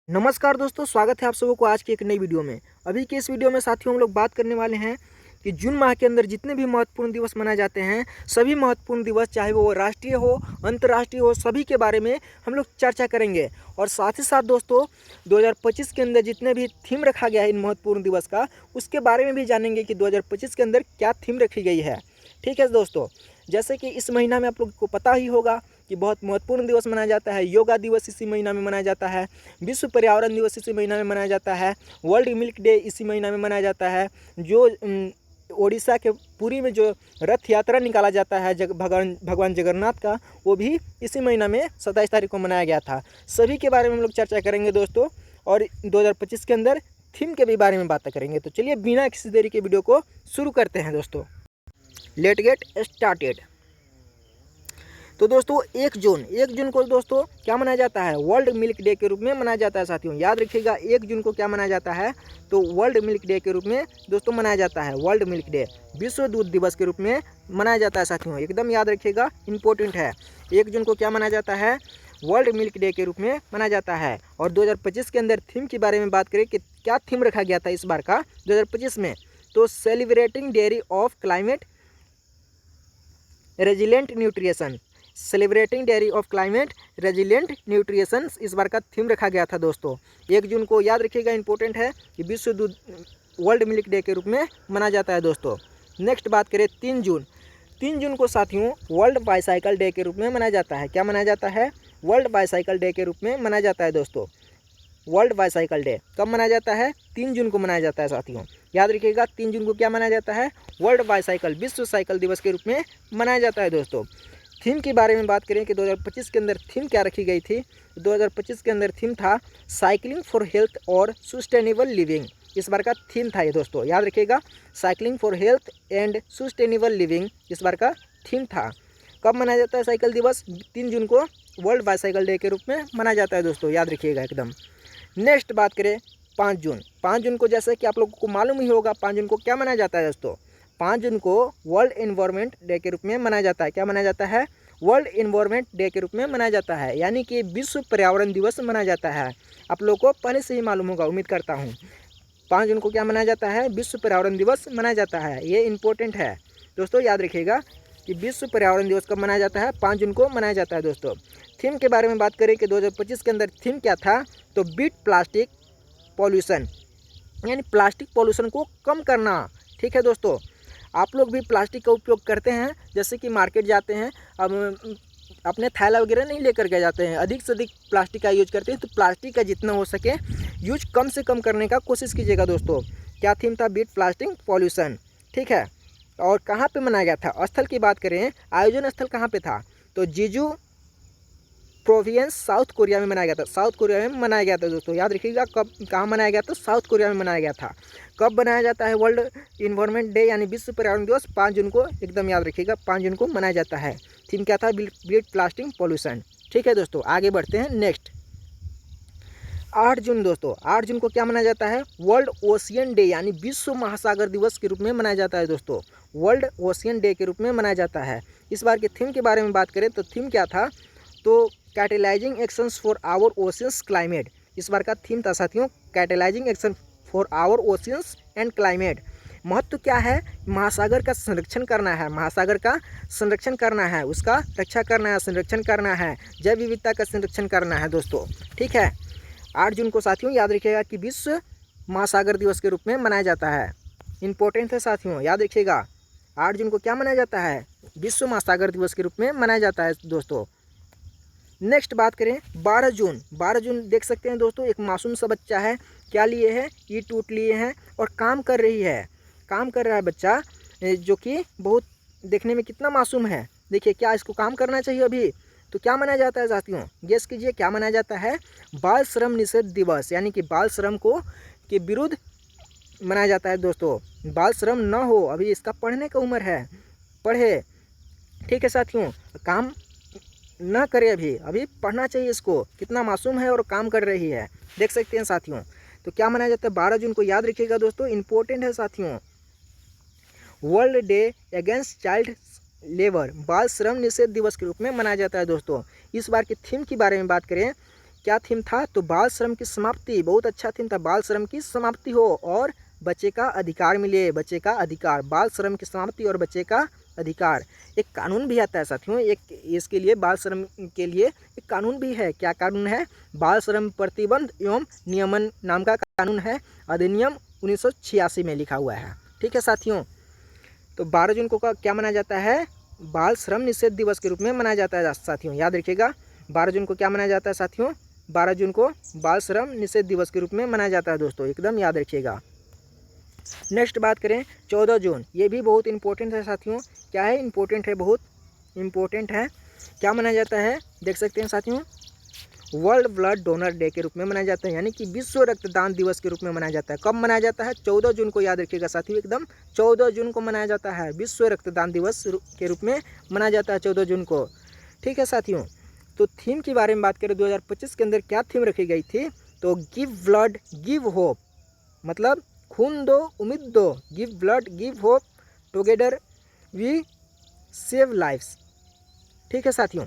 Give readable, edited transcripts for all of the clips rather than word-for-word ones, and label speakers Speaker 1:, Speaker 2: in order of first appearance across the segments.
Speaker 1: नमस्कार दोस्तों, स्वागत है आप सबों को आज की एक नई वीडियो में। अभी के इस वीडियो में साथियों हम लोग बात करने वाले हैं कि जून माह के अंदर जितने भी महत्वपूर्ण दिवस मनाए जाते हैं, सभी महत्वपूर्ण दिवस चाहे वो राष्ट्रीय हो, अंतर्राष्ट्रीय हो, सभी के बारे में हम लोग चर्चा करेंगे। और साथ ही साथ दोस्तों 2025 के अंदर जितने भी थीम रखा गया है इन महत्वपूर्ण दिवस का, उसके बारे में भी जानेंगे कि 2025 के अंदर क्या थीम रखी गई है। ठीक है दोस्तों, जैसे कि इस महीना में आप लोग को पता ही होगा कि बहुत महत्वपूर्ण दिवस मनाया जाता है। योगा दिवस इसी महीना में मनाया जाता है, विश्व पर्यावरण दिवस इसी महीना में मनाया जाता है, वर्ल्ड मिल्क डे इसी महीना में मनाया जाता है। जो उड़ीसा के पुरी में जो रथ यात्रा निकाला जाता है भगवान जगन्नाथ का, वो भी इसी महीना में 27 तारीख को मनाया गया था। सभी के बारे में हम लोग चर्चा करेंगे दोस्तों, और 2025 के अंदर थीम के भी बारे में बातें करेंगे। तो चलिए बिना किसी देरी के वीडियो को शुरू करते हैं दोस्तों। Let get started. तो दोस्तों 1 जून को दोस्तों क्या मनाया जाता है? वर्ल्ड मिल्क डे के रूप में मनाया जाता है साथियों। याद रखिएगा 1 जून को क्या मनाया जाता है? तो वर्ल्ड मिल्क डे के रूप में दोस्तों मनाया जाता है। वर्ल्ड मिल्क डे विश्व दूध दिवस के रूप में मनाया जाता है साथियों, एकदम याद रखिएगा, इंपॉर्टेंट है। 1 जून को क्या मनाया जाता है? वर्ल्ड मिल्क डे के रूप में मनाया जाता है। और 2025 के अंदर थीम के बारे में बात करें कि क्या थीम रखा गया था इस बार का 2025 में, तो celebrating dairy of climate resilient nutrition. Celebrating dairy of climate resilient nutrition इस बार का थीम रखा गया था दोस्तों। 1 जून को याद रखिएगा, इंपॉर्टेंट है कि विश्व दूध वर्ल्ड मिल्क डे के रूप में मनाया जाता है दोस्तों। नेक्स्ट बात करें 3 जून को साथियों वर्ल्ड बाईसाइकिल डे के रूप में मनाया जाता है। क्या मनाया जाता है? वर्ल्ड बाईसाइकिल डे के रूप में मनाया जाता है दोस्तों। वर्ल्ड बाईसाइकिल डे कब मनाया जाता है? 3 जून को मनाया जाता है साथियों। याद रखिएगा 3 जून को क्या मनाया जाता है? वर्ल्ड बाईसाइकिल विश्व साइकिल दिवस के रूप में मनाया जाता है दोस्तों। थीम के बारे में बात करें कि 2025 के अंदर थीम क्या रखी गई थी? 2025 के अंदर थीम था साइकिलिंग फॉर हेल्थ और सस्टेनेबल लिविंग। इस बार का थीम था ये दोस्तों, याद रखिएगा, cycling for health and sustainable living इस बार का थीम था। कब मनाया जाता है साइकिल दिवस? 3 जून को वर्ल्ड बाईसाइकिल डे के रूप में मनाया जाता है दोस्तों, याद रखिएगा एकदम। नेक्स्ट बात करें 5 जून को जैसे कि आप लोगों को मालूम ही होगा 5 जून को क्या मनाया जाता है दोस्तों? 5 जून को वर्ल्ड एनवायरनमेंट डे के रूप में मनाया जाता है। क्या मनाया जाता है? वर्ल्ड एनवायरनमेंट डे के रूप में मनाया जाता है, यानी कि विश्व पर्यावरण दिवस मनाया जाता है। आप लोगों को पहले से ही मालूम होगा, उम्मीद करता हूँ। 5 जून को क्या मनाया जाता है? विश्व पर्यावरण दिवस मनाया जाता है। ये इंपॉर्टेंट है दोस्तों, याद रखिएगा कि विश्व पर्यावरण दिवस कब मनाया जाता है? 5 जून को मनाया जाता है दोस्तों। थीम के बारे में बात करें कि 2025 के अंदर थीम क्या था, तो बीट प्लास्टिक पॉल्यूशन, यानी प्लास्टिक पॉल्यूशन को कम करना। ठीक है दोस्तों, आप लोग भी प्लास्टिक का उपयोग करते हैं, जैसे कि मार्केट जाते हैं, अब अपने थैला वगैरह नहीं लेकर के जाते हैं, अधिक से अधिक प्लास्टिक का यूज करते हैं। तो प्लास्टिक का जितना हो सके यूज कम से कम करने का कोशिश कीजिएगा दोस्तों। क्या थीम था? Beat plastic pollution. ठीक है, और कहाँ पे मनाया गया था? स्थल की बात करें, आयोजन स्थल कहाँ पे था? तो जीजू प्रोविंस साउथ कोरिया में मनाया गया था। साउथ कोरिया में मनाया गया था दोस्तों, याद रखिएगा कब कहाँ मनाया गया था? साउथ कोरिया में मनाया गया था। कब बनाया जाता है वर्ल्ड इन्वायरमेंट डे यानी विश्व पर्यावरण दिवस? 5 जून को, एकदम याद रखिएगा 5 जून को मनाया जाता है। थीम क्या था? Beat plastic pollution. ठीक है दोस्तों, आगे बढ़ते हैं। नेक्स्ट 8 जून दोस्तों, 8 जून को क्या मनाया जाता है? वर्ल्ड ओशियन डे यानी विश्व महासागर दिवस के रूप में मनाया जाता है दोस्तों। वर्ल्ड ओशियन डे के रूप में मनाया जाता है। इस बार के थीम के बारे में बात करें तो थीम क्या था? तो catalysing actions for our oceans climate इस बार का थीम था साथियों। Catalysing action for our oceans and climate. महत्व क्या है? महासागर का संरक्षण करना है, महासागर का संरक्षण करना है, उसका रक्षा करना है, संरक्षण करना है, जैव विविधता का संरक्षण करना है दोस्तों। ठीक है, 8 जून को साथियों याद रखिएगा कि विश्व महासागर दिवस के रूप में मनाया जाता है। इंपॉर्टेंट है साथियों, याद रखिएगा 8 जून को क्या मनाया जाता है? विश्व महासागर दिवस के रूप में मनाया जाता है दोस्तों। नेक्स्ट बात करें 12 जून देख सकते हैं दोस्तों, एक मासूम सा बच्चा है, क्या लिए है? ईंट उट लिए हैं और काम कर रहा है बच्चा, जो कि बहुत देखने में कितना मासूम है। देखिए क्या इसको काम करना चाहिए अभी? तो क्या मनाया जाता है साथियों? गेस कीजिए क्या मनाया जाता है? बाल श्रम निषेध दिवस, यानी कि बाल श्रम को के विरुद्ध मनाया जाता है दोस्तों। बाल श्रम न हो, अभी इसका पढ़ने का उम्र है, पढ़े। ठीक है साथियों, काम ना करे, अभी पढ़ना चाहिए इसको, कितना मासूम है और काम कर रही है, देख सकते हैं साथियों। तो क्या मनाया जाता है 12 जून को? याद रखिएगा दोस्तों, इंपॉर्टेंट है साथियों। World day against child labour, बाल श्रम निषेध दिवस के रूप में मनाया जाता है दोस्तों। इस बार की थीम के बारे में बात करें क्या थीम था? तो बाल श्रम की समाप्ति, बहुत अच्छा थीम था, बाल श्रम की समाप्ति हो और बच्चे का अधिकार मिले, बच्चे का अधिकार, बाल श्रम की समाप्ति और बच्चे का अधिकार। एक कानून भी आता है साथियों, एक इसके लिए बाल श्रम के लिए एक कानून भी है। क्या कानून है? बाल श्रम प्रतिबंध एवं नियमन नाम का कानून है, अधिनियम 1986 में लिखा हुआ है। ठीक है साथियों, तो 12 जून को क्या मनाया जाता है? बाल श्रम निषेध दिवस के रूप में मनाया जाता है साथियों, याद रखिएगा। 12 जून को क्या मनाया जाता है साथियों? 12 जून को बाल श्रम निषेध दिवस के रूप में मनाया जाता है दोस्तों, एकदम याद रखिएगा। नेक्स्ट बात करें 14 जून, ये भी बहुत इंपॉर्टेंट है साथियों। क्या है? इंपॉर्टेंट है, बहुत इंपॉर्टेंट है। क्या मनाया जाता है? देख सकते हैं साथियों, वर्ल्ड ब्लड डोनर डे के रूप में मनाया जाता है, यानी कि विश्व रक्तदान दिवस के रूप में मनाया जाता है। कब मनाया जाता है? 14 जून को, याद रखिएगा साथियों, एकदम 14 जून को मनाया जाता है, विश्व रक्तदान दिवस के रूप में मनाया जाता है 14 जून को। ठीक है साथियों, तो थीम के बारे में बात करें 2025 के अंदर क्या थीम रखी गई थी? तो गिव ब्लड गिव होप, मतलब खून दो उम्मीद दो, give blood give hope together we save lifes. ठीक है साथियों,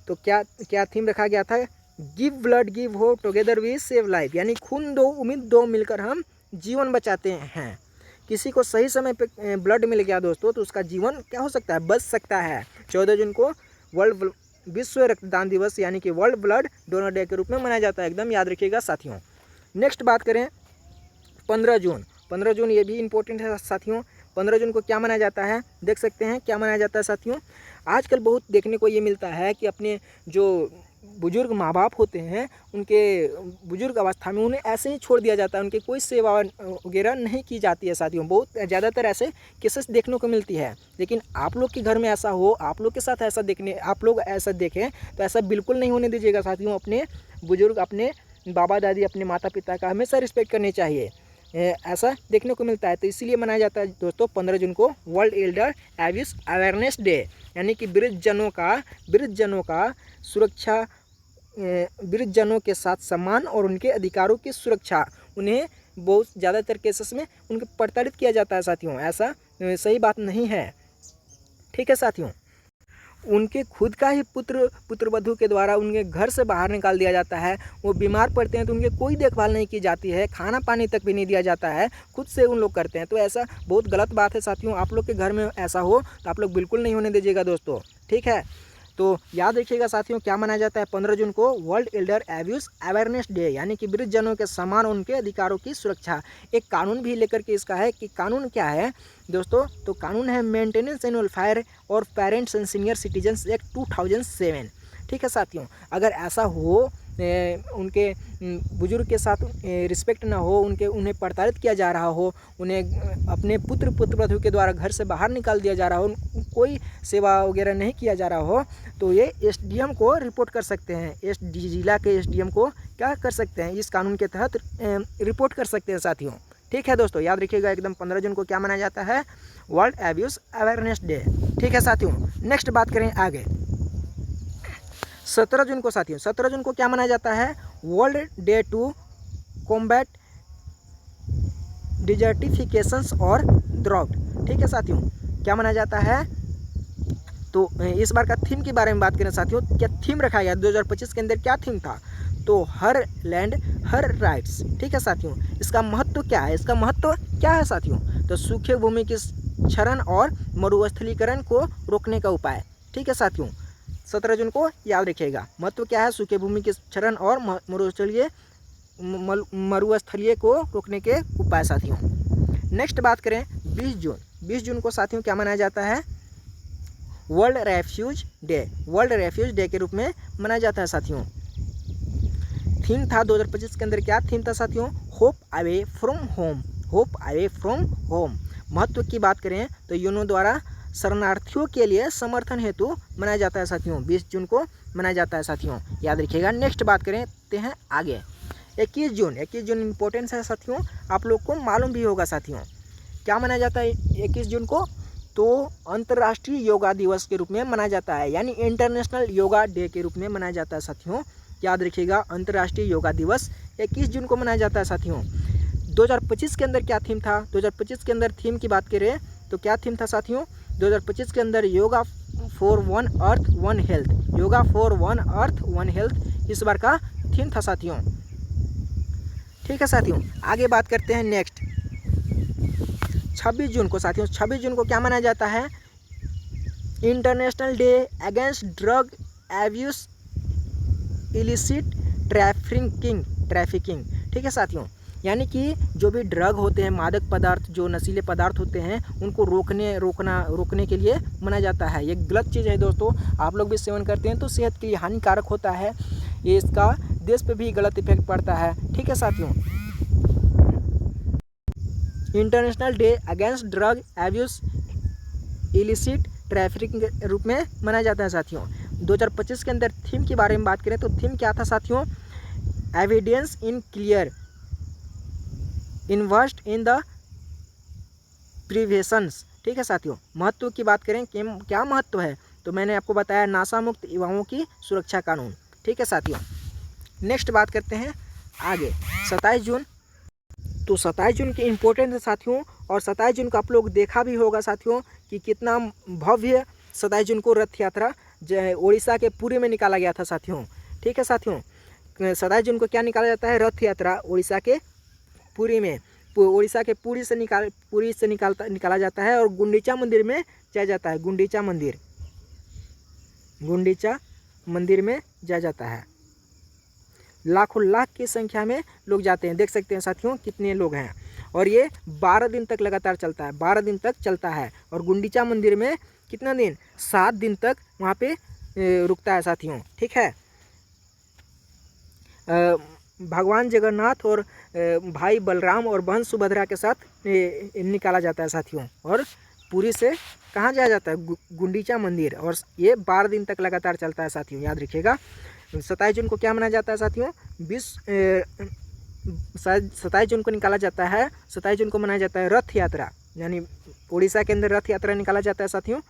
Speaker 1: तो क्या थीम रखा गया था? Give blood give hope together we save life, यानी खून दो उम्मीद दो, मिलकर हम जीवन बचाते हैं। किसी को सही समय पे ब्लड मिल गया दोस्तों तो उसका जीवन क्या हो सकता है? बच सकता है। 14 जून को विश्व रक्तदान दिवस यानी कि वर्ल्ड ब्लड डोनर डे के रूप में मनाया जाता है, एकदम याद रखिएगा साथियों। नेक्स्ट बात करें 15 जून, 15 जून ये भी इम्पोर्टेंट है साथियों। 15 जून को क्या मनाया जाता है? देख सकते हैं क्या मनाया जाता है साथियों। आजकल बहुत देखने को ये मिलता है कि अपने जो बुजुर्ग माँ बाप होते हैं, उनके बुजुर्ग अवस्था में उन्हें ऐसे ही छोड़ दिया जाता है, उनकी कोई सेवा वगैरह नहीं की जाती है साथियों। बहुत ज़्यादातर ऐसे केसेस देखने को मिलती है, लेकिन आप लोग के घर में ऐसा हो, आप लोग के साथ ऐसा आप लोग ऐसा देखें तो ऐसा बिल्कुल नहीं होने दीजिएगा साथियों। अपने बुजुर्ग, अपने बाबा दादी, अपने माता पिता का हमेशा रिस्पेक्ट करनी चाहिए, ऐसा देखने को मिलता है। तो इसीलिए मनाया जाता है दोस्तों 15 जून को world Elder abuse awareness day, यानी कि वृद्धजनों का सुरक्षा, वृद्धजनों के साथ सम्मान और उनके अधिकारों की सुरक्षा। उन्हें बहुत ज़्यादातर केसेस में उनको प्रताड़ित किया जाता है साथियों, ऐसा सही बात नहीं है। ठीक है साथियों, उनके खुद का ही पुत्रवधू के द्वारा उनके घर से बाहर निकाल दिया जाता है। वो बीमार पड़ते हैं तो उनकी कोई देखभाल नहीं की जाती है, खाना पानी तक भी नहीं दिया जाता है, खुद से उन लोग करते हैं। तो ऐसा बहुत गलत बात है साथियों। आप लोग के घर में ऐसा हो तो आप लोग बिल्कुल नहीं होने दीजिएगा दोस्तों। ठीक है, तो याद रखिएगा साथियों क्या मनाया जाता है 15 जून को? World Elder abuse awareness day, यानी कि वृद्धजनों के सम्मान और उनके अधिकारों की सुरक्षा। एक कानून भी लेकर के इसका है कि कानून क्या है दोस्तों? तो कानून है मेंटेनेंस एंड वेलफेयर और parents and senior citizens act 2007। ठीक है साथियों, अगर ऐसा हो उनके बुजुर्ग के साथ रिस्पेक्ट ना हो, उन्हें प्रताड़ित किया जा रहा हो, उन्हें अपने पुत्रवधू के द्वारा घर से बाहर निकाल दिया जा रहा हो, कोई सेवा वगैरह नहीं किया जा रहा हो, तो ये एसडीएम को रिपोर्ट कर सकते हैं। जिला के एसडीएम को क्या कर सकते हैं? इस कानून के तहत रिपोर्ट कर सकते हैं साथियों। ठीक है दोस्तों, याद रखिएगा एकदम 15 जून को क्या मनाया जाता है? World abuse awareness day. ठीक है साथियों, नेक्स्ट बात करें आगे 17 जून को साथियों। 17 जून को क्या मनाया जाता है? वर्ल्ड डे टू कॉम्बैट डिजर्टिफिकेशंस और ड्रॉट। ठीक है साथियों, क्या मनाया जाता है? तो इस बार का थीम के बारे में बात करें साथियों, क्या थीम रखा गया 2025 के अंदर? क्या थीम था? तो हर लैंड हर राइट्स। ठीक है साथियों, इसका महत्व क्या है? इसका महत्व क्या है साथियों? तो सूखे भूमि के क्षरण और मरुस्थलीकरण को रोकने का उपाय। ठीक है साथियों, 17 जून को याद रखिएगा। महत्व क्या है? सूखे भूमि के क्षरण और मरुस्थलीय को रोकने के उपाय साथियों। नेक्स्ट बात करें 20 जून। 20 जून को साथियों क्या मनाया जाता है? World refuge day. World refuge day के रूप में मनाया जाता है साथियों। थीम था 2025 के अंदर, क्या थीम था साथियों? Hope away from home. Hope away from home. महत्व की बात करें तो यूनो द्वारा शरणार्थियों के लिए समर्थन हेतु मनाया जाता है साथियों। 20 जून को मनाया जाता है साथियों, याद रखिएगा। नेक्स्ट बात करते हैं आगे 21 जून। 21 जून इंपॉर्टेंस है साथियों, आप लोग को मालूम भी होगा साथियों। क्या मनाया जाता है 21 जून को? तो अंतर्राष्ट्रीय योगा दिवस के रूप में मनाया जाता है, यानी इंटरनेशनल योगा डे के रूप में मनाया जाता है साथियों। याद रखिएगा, अंतर्राष्ट्रीय योगा दिवस 21 जून को मनाया जाता है साथियों। 2025 के अंदर क्या थीम था? 2025 के अंदर थीम की बात करें तो क्या थीम था साथियों? 2025 के अंदर yoga for one earth one health. Yoga for one earth one health इस बार का थीम था साथियों। ठीक है साथियों, आगे बात करते हैं नेक्स्ट 26 जून को। साथियों 26 जून को क्या मनाया जाता है? International day against drug abuse illicit trafficking. ठीक है साथियों, यानी कि जो भी ड्रग होते हैं, मादक पदार्थ, जो नशीले पदार्थ होते हैं, उनको रोकने के लिए मनाया जाता है। ये गलत चीज़ है दोस्तों, आप लोग भी सेवन करते हैं तो सेहत के लिए हानिकारक होता है, ये इसका देश पे भी गलत इफेक्ट पड़ता है। ठीक है साथियों, international day against drug abuse illicit trafficking के रूप में मनाया जाता है साथियों। 2025 के अंदर थीम के बारे में बात करें तो थीम क्या था साथियों? Evidence in clear invest in the privations. ठीक है साथियों, महत्व की बात करें कि क्या महत्व है, तो मैंने आपको बताया नाशा मुक्त युवाओं की सुरक्षा कानून। ठीक है साथियों, नेक्स्ट बात करते हैं आगे 27 जून। तो 27 जून की इम्पोर्टेंट है साथियों, और 27 जून को आप लोग देखा भी होगा साथियों कि कितना भव्य 27 जून को रथ यात्रा उड़ीसा के पुरी में निकाला गया था साथियों। ठीक है साथियों, 27 जून को क्या निकाला जाता है? रथ यात्रा उड़ीसा के पुरी में, उड़ीसा के पुरी से निकाला जाता है और गुंडीचा मंदिर में जाया जाता है। गुंडीचा मंदिर में जाया जाता है। लाखों लाख की संख्या में लोग जाते हैं, देख सकते हैं साथियों कितने लोग हैं। और ये 12 दिन तक लगातार चलता है, 12 दिन तक चलता है। और गुंडीचा मंदिर में कितना दिन? 7 दिन तक वहाँ पे रुकता है साथियों। ठीक है, भगवान जगन्नाथ और भाई बलराम और बहन सुभद्रा के साथ निकाला जाता है साथियों। और पुरी से कहाँ जाया जाता है? गुंडीचा मंदिर। और ये 12 दिन तक लगातार चलता है साथियों, याद रखिएगा। 27 जून को क्या मनाया जाता है साथियों? 27 जून को निकाला जाता है, 27 जून को मनाया जाता है रथ यात्रा, यानी उड़ीसा के अंदर रथ यात्रा निकाला जाता है साथियों।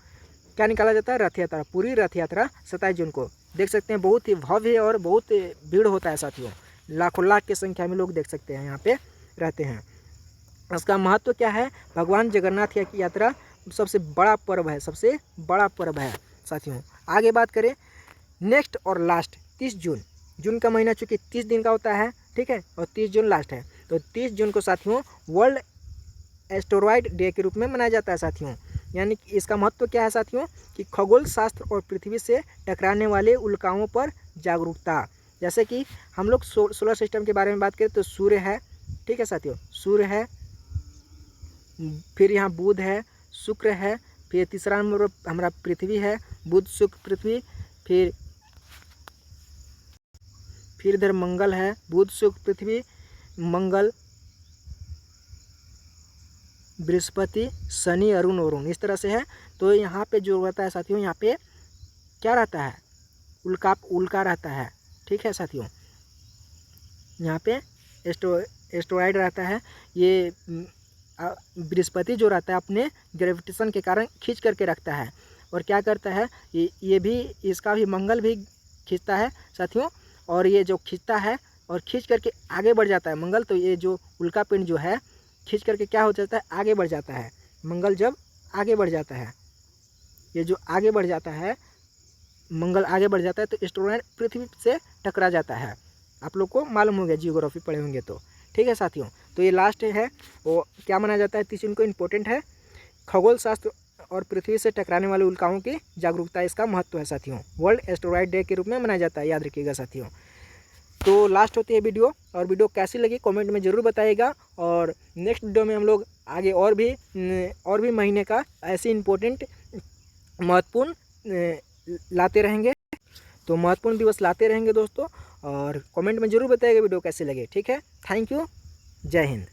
Speaker 1: क्या निकाला जाता है? रथ यात्रा, पूरी रथ यात्रा 27 जून को। देख सकते हैं बहुत ही भव्य और बहुत भीड़ होता है साथियों, लाखों लाख की संख्या में लोग देख सकते हैं यहाँ पे रहते हैं। इसका महत्व क्या है? भगवान जगन्नाथ की यात्रा सबसे बड़ा पर्व है, सबसे बड़ा पर्व है साथियों। आगे बात करें नेक्स्ट और लास्ट 30 जून। जून का महीना चूँकि 30 दिन का होता है, ठीक है, और 30 जून लास्ट है, तो 30 जून को साथियों वर्ल्ड एस्टेरॉयड डे के रूप में मनाया जाता है साथियों। यानी कि इसका महत्व क्या है साथियों? कि खगोल शास्त्र और पृथ्वी से टकराने वाले उल्काओं पर जागरूकता। जैसे कि हम लोग सोलर सिस्टम के बारे में बात करें तो सूर्य है, ठीक है साथियों, सूर्य है, फिर यहाँ बुध है, शुक्र है, फिर तीसरा नंबर पर हमारा पृथ्वी है, बुध शुक्र पृथ्वी, फिर इधर मंगल है, बुध शुक्र पृथ्वी मंगल बृहस्पति शनि अरुण, इस तरह से है। तो यहाँ पे जो रहता है साथियों, यहाँ पे क्या रहता है? उल्का रहता है। ठीक है साथियों, यहाँ पे एस्टेरॉयड रहता है। ये बृहस्पति जो रहता है अपने ग्रेविटेशन के कारण खींच करके रखता है, और क्या करता है ये भी, इसका भी मंगल भी खींचता है साथियों। और ये जो खींचता है और खींच करके आगे बढ़ जाता है मंगल, तो ये जो उल्का पिंड जो है खींच करके क्या हो जाता है? आगे बढ़ जाता है। मंगल जब आगे बढ़ जाता है, ये जो आगे बढ़ जाता है, मंगल आगे बढ़ जाता है, तो एस्टेरॉयड पृथ्वी से टकरा जाता है। आप लोग को मालूम हो गया, जियोग्राफी पढ़े होंगे तो। ठीक है साथियों, तो ये लास्ट है, वो क्या माना जाता है? 30 जून को इम्पोर्टेंट है, खगोल शास्त्र और पृथ्वी से टकराने वाले उल्काओं की जागरूकता, इसका महत्व है साथियों। वर्ल्ड एस्टेरॉयड डे के रूप में मनाया जाता है, याद रखिएगा साथियों। तो लास्ट होती है वीडियो, और वीडियो कैसी लगी कमेंट में ज़रूर बताइएगा। और नेक्स्ट वीडियो में हम लोग आगे और भी महीने का ऐसी इम्पोर्टेंट महत्वपूर्ण लाते रहेंगे, तो महत्वपूर्ण दिवस लाते रहेंगे दोस्तों। और कमेंट में ज़रूर बताइएगा वीडियो कैसे लगे। ठीक है, थैंक यू, जय हिंद।